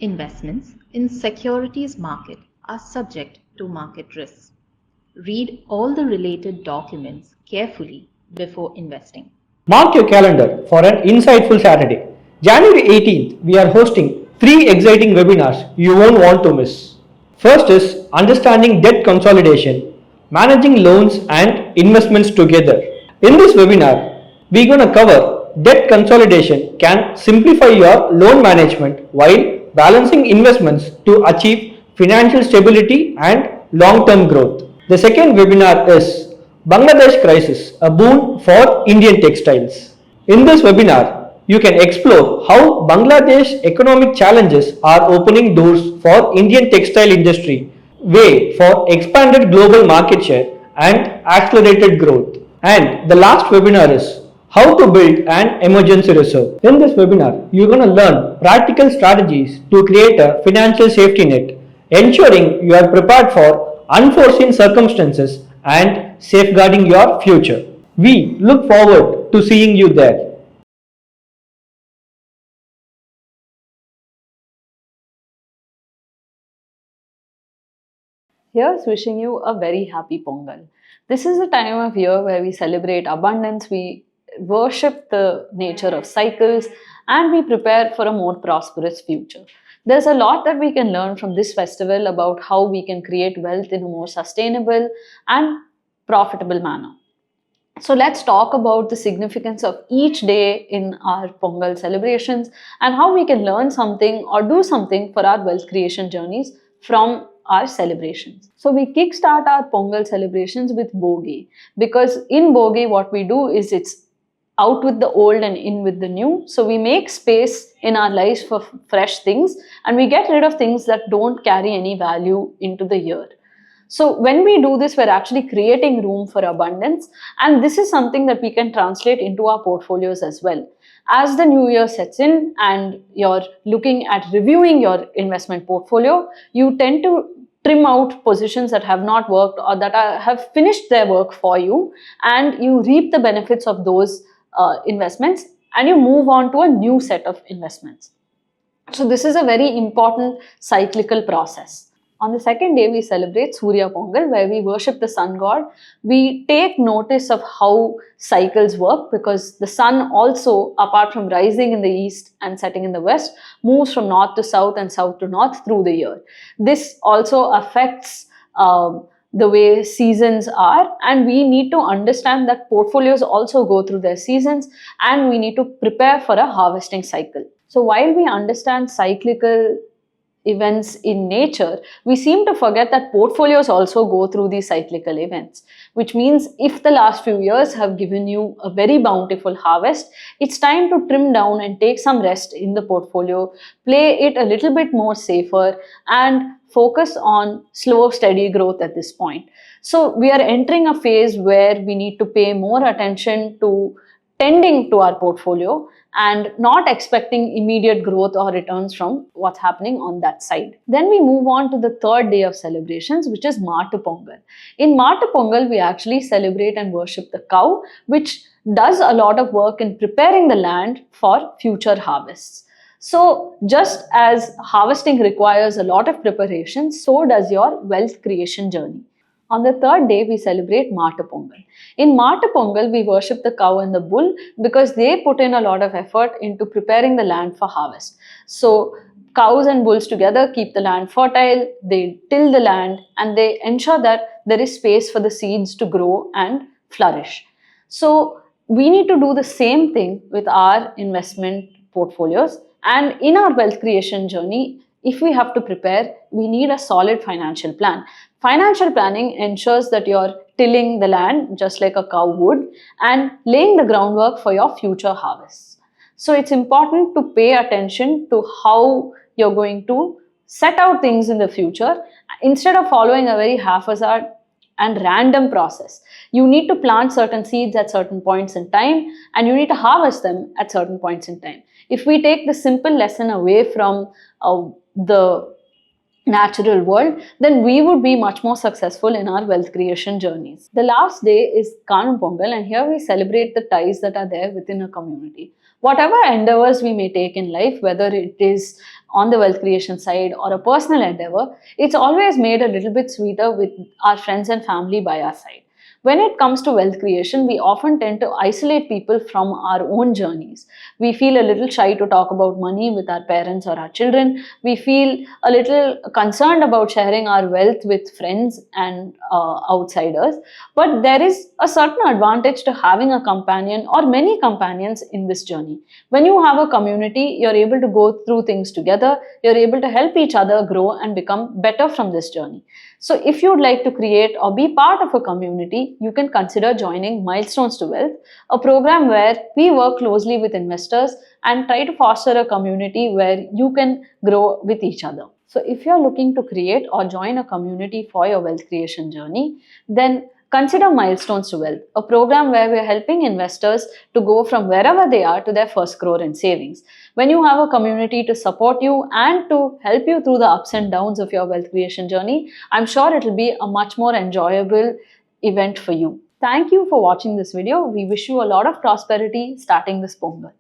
Investments in securities market are subject to market risks. Read all the related documents carefully before investing. Mark your calendar for an insightful Saturday. January 18th, we are hosting 3 exciting webinars you won't want to miss. First is Understanding Debt Consolidation, Managing Loans and Investments Together. In this webinar, we're going to cover debt consolidation can simplify your loan management while balancing investments to achieve financial stability and long-term growth. The second webinar is Bangladesh Crisis, a boon for Indian textiles. In this webinar, you can explore how Bangladesh economic challenges are opening doors for Indian textile industry, way for expanded global market share and accelerated growth. And the last webinar is how to build an emergency reserve. In this webinar, you're going to learn practical strategies to create a financial safety net, ensuring you are prepared for unforeseen circumstances and safeguarding your future. We look forward to seeing you there. Here's wishing you a very happy Pongal. This is a time of year where we celebrate abundance, we worship the nature of cycles, and we prepare for a more prosperous future. There's a lot that we can learn from this festival about how we can create wealth in a more sustainable and profitable manner. So let's talk about the significance of each day in our Pongal celebrations and how we can learn something or do something for our wealth creation journeys from our celebrations. So we kickstart our Pongal celebrations with Bogi, because in Bogi what we do is it's out with the old and in with the new. So we make space in our lives for fresh things and we get rid of things that don't carry any value into the year. So when we do this, we're actually creating room for abundance, and this is something that we can translate into our portfolios as well. As the new year sets in and you're looking at reviewing your investment portfolio, you tend to trim out positions that have not worked or that have finished their work for you, and you reap the benefits of those investments and you move on to a new set of investments. So this is a very important cyclical process. On the second day, we celebrate Surya Pongal, where we worship the sun god. We take notice of how cycles work, because the sun also, apart from rising in the east and setting in the west, moves from north to south and south to north through the year. This also affects the way seasons are, and we need to understand that portfolios also go through their seasons and we need to prepare for a harvesting cycle. So while we understand cyclical events in nature, we seem to forget that portfolios also go through these cyclical events, which means if the last few years have given you a very bountiful harvest, it's time to trim down and take some rest in the portfolio, play it a little bit more safer and focus on slow, steady growth at this point. So we are entering a phase where we need to pay more attention to tending to our portfolio and not expecting immediate growth or returns from what's happening on that side. Then we move on to the third day of celebrations, which is Matu Pongal. In Matu Pongal, we actually celebrate and worship the cow, which does a lot of work in preparing the land for future harvests. So just as harvesting requires a lot of preparation, so does your wealth creation journey. On the third day, we celebrate Matu Pongal. In Matu Pongal, we worship the cow and the bull because they put in a lot of effort into preparing the land for harvest. So cows and bulls together keep the land fertile, they till the land, and they ensure that there is space for the seeds to grow and flourish. So we need to do the same thing with our investment portfolios, and in our wealth creation journey, if we have to prepare, we need a solid financial plan. Financial planning ensures that you're tilling the land just like a cow would and laying the groundwork for your future harvests. So it's important to pay attention to how you're going to set out things in the future instead of following a very haphazard and random process. You need to plant certain seeds at certain points in time and you need to harvest them at certain points in time. If we take the simple lesson away from the natural world, then we would be much more successful in our wealth creation journeys. The last day is Kanum Pongal, and here we celebrate the ties that are there within a community. Whatever endeavors we may take in life, whether it is on the wealth creation side or a personal endeavor, it's always made a little bit sweeter with our friends and family by our side. When it comes to wealth creation, we often tend to isolate people from our own journeys. We feel a little shy to talk about money with our parents or our children. We feel a little concerned about sharing our wealth with friends and outsiders. But there is a certain advantage to having a companion or many companions in this journey. When you have a community, you're able to go through things together, you're able to help each other grow and become better from this journey. So, if you'd like to create or be part of a community, you can consider joining Milestones to Wealth, a program where we work closely with investors and try to foster a community where you can grow with each other. So, if you're looking to create or join a community for your wealth creation journey, then consider Milestones to Wealth, a program where we're helping investors to go from wherever they are to their first crore in savings. When you have a community to support you and to help you through the ups and downs of your wealth creation journey, I'm sure it will be a much more enjoyable event for you. Thank you for watching this video. We wish you a lot of prosperity starting this Pongal.